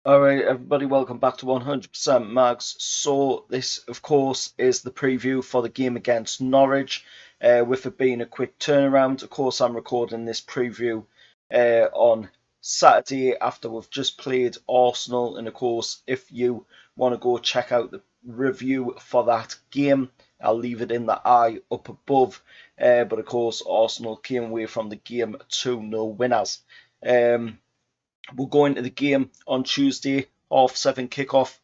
Alright, everybody, welcome back to 100% Mags. So, this, of course, is the preview for the game against Norwich. With it being a quick turnaround, of course, I'm recording this preview on Saturday after we've just played Arsenal. And, of course, if you want to go check out the review for that game, I'll leave it in the eye up above. But, of course, Arsenal came away from the game 2-0 winners. We'll go into the game on Tuesday, 7:30 kickoff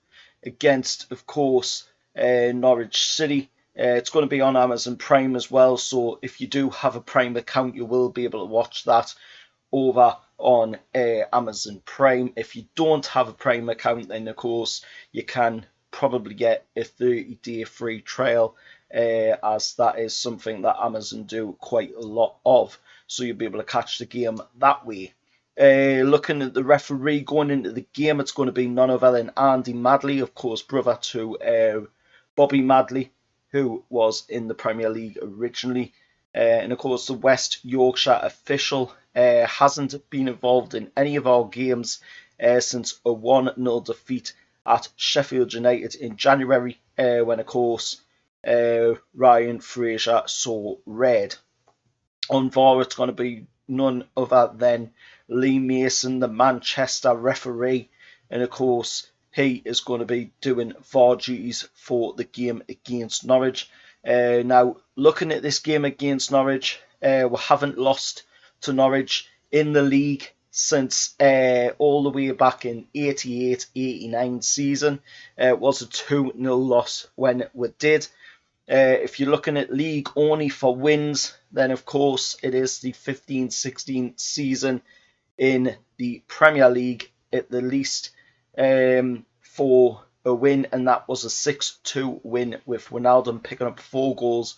against, of course, Norwich City. It's going to be on Amazon Prime as well, so if you do have a Prime account, you will be able to watch that over on Amazon Prime. If you don't have a Prime account, then of course you can probably get a 30-day free trial, as that is something that Amazon do quite a lot of. So you'll be able to catch the game that way. Looking at the referee going into the game, it's going to be none other than Andy Madley, of course, brother to Bobby Madley, who was in the Premier League originally. And of course, the West Yorkshire official hasn't been involved in any of our games since a 1-0 defeat at Sheffield United in January, when, of course, Ryan Fraser saw red. On VAR, it's going to be none other than Lee Mason, the Manchester referee, and of course he is going to be doing VAR duties for the game against Norwich. Now, looking at this game against Norwich, we haven't lost to Norwich in the league since all the way back in 88-89 season. It was a 2-0 loss when we did. If you're looking at league only for wins, then of course it is the 15-16 season in the Premier League at the least for a win, and that was a 6-2 win with Wijnaldum picking up 4 goals,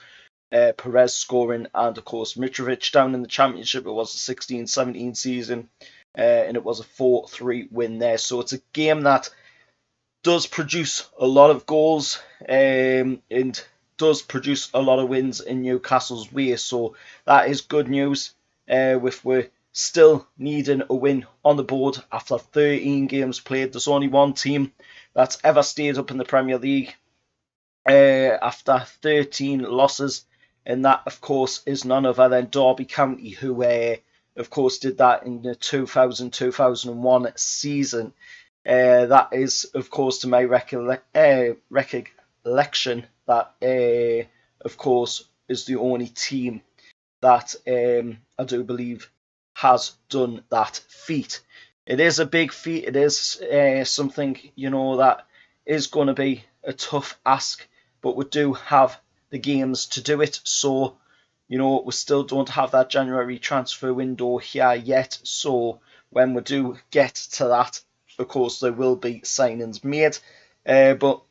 Perez scoring, and of course Mitrovic. Down in the Championship, it was a 16-17 season, and it was a 4-3 win there. So it's a game that does produce a lot of goals and does produce a lot of wins in Newcastle's way. So that is good news. With we're still needing a win on the board after 13 games played. There's only one team that's ever stayed up in the Premier League after 13 losses, and that, of course, is none other than Derby County, who, of course, did that in the 2000-2001 season. That is, of course, to my recollection, that, of course, is the only team that I do believe has done that feat. It is a big feat. It is something, that is going to be a tough ask, but we do have the games to do it. So, we still don't have that January transfer window here yet. So when we do get to that, of course, there will be signings made. But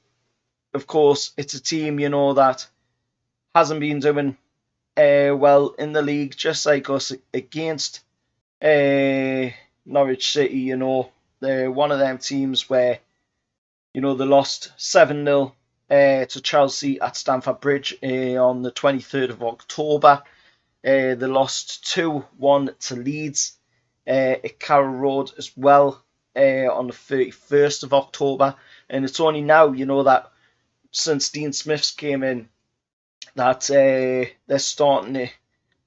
of course, it's a team, that hasn't been doing well in the league, just like us against Norwich City. They're one of them teams where, they lost 7-0 to Chelsea at Stamford Bridge on the 23rd of October. They lost 2-1 to Leeds at Carrow Road as well on the 31st of October. And it's only now, that since Dean Smith's came in, that they're starting to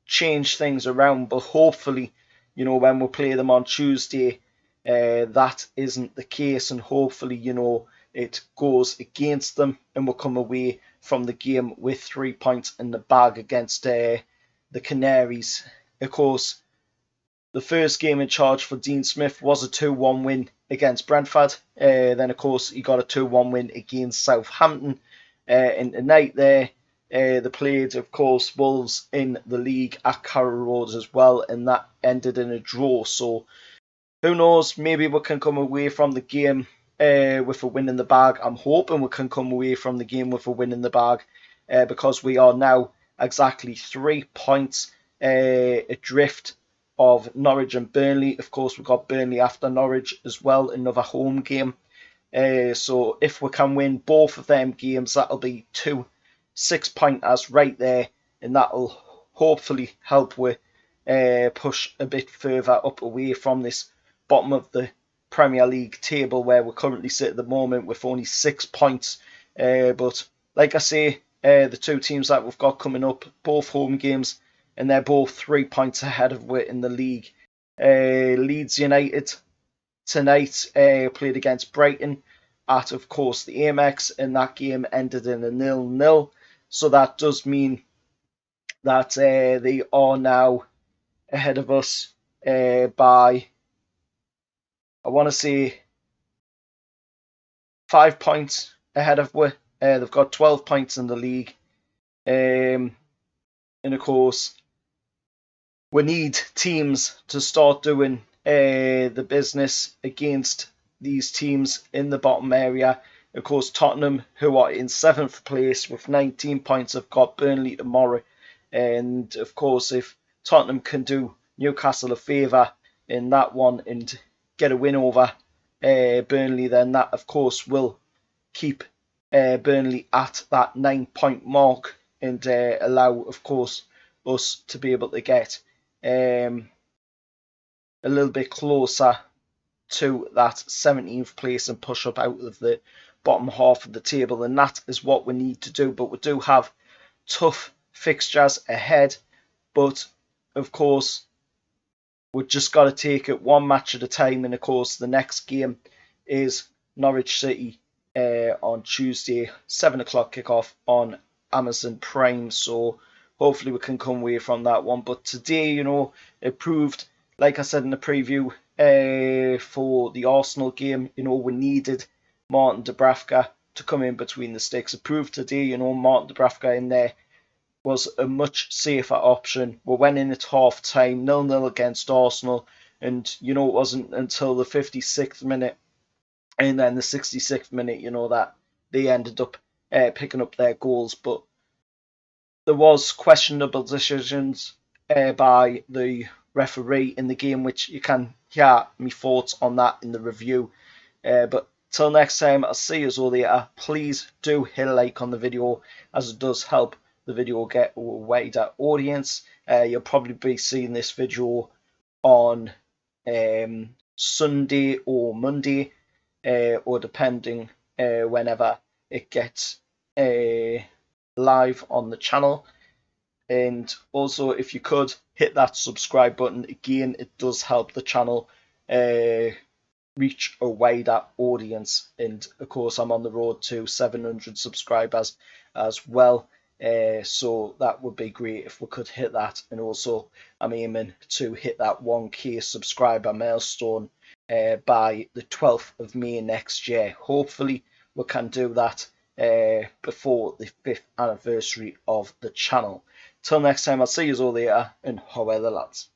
change things around. But hopefully, when we play them on Tuesday, that isn't the case. And hopefully, it goes against them and we'll come away from the game with 3 points in the bag against the Canaries. Of course, the first game in charge for Dean Smith was a 2-1 win against Brentford. Then, of course, he got a 2-1 win against Southampton. And tonight there, they played, of course, Wolves in the league at Carrow Road as well, and that ended in a draw. So, who knows? Maybe we can come away from the game with a win in the bag. I'm hoping we can come away from the game with a win in the bag, because we are now exactly 3 points adrift of Norwich and Burnley. Of course, we've got Burnley after Norwich as well, another home game. So if we can win both of them games, that'll be 2 6-pointers right there, and that'll hopefully help with push a bit further up away from this bottom of the Premier League table where we currently sit at the moment with only 6 points. But like I say, the two teams that we've got coming up, both home games, and they're both 3 points ahead of us in the league. Leeds United tonight played against Brighton at, of course, the Amex, and that game ended in a 0-0. So that does mean that they are now ahead of us by, I want to say, 5 points ahead of us. They've got 12 points in the league. And of course, we need teams to start doing the business against these teams in the bottom area. Of course, Tottenham, who are in 7th place with 19 points, have got Burnley tomorrow. And of course, if Tottenham can do Newcastle a favour in that one and get a win over Burnley, then that, of course, will keep Burnley at that 9-point mark and allow, of course, us to be able to get a little bit closer to that 17th place and push up out of the bottom half of the table. And that is what we need to do. But we do have tough fixtures ahead. But, of course, we've just got to take it one match at a time. And, of course, the next game is Norwich City on Tuesday, 7 o'clock kickoff on Amazon Prime. So hopefully we can come away from that one. But today, you know, it proved, like I said in the preview, for the Arsenal game, you know, we needed Martin Dubravka to come in between the sticks. It proved today, you know, Martin Dubravka in there was a much safer option. We went in at half time, 0-0 against Arsenal, and, you know, it wasn't until the 56th minute and then the 66th minute, you know, that they ended up picking up their goals. But there was questionable decisions by the referee in the game, which you can hear my thoughts on that in the review. But till next time, I'll see you all later. Please do hit a like on the video, as it does help the video get a wider audience. You'll probably be seeing this video on Sunday or Monday, or depending whenever it gets live on the channel. And also, if you could hit that subscribe button, again, it does help the channel reach a wider audience. And of course, I'm on the road to 700 subscribers as well. So that would be great if we could hit that. And also, I'm aiming to hit that 1K subscriber milestone by the 12th of May next year. Hopefully, we can do that before the 5th anniversary of the channel. Till next time, I'll see you all later, and how are the lads?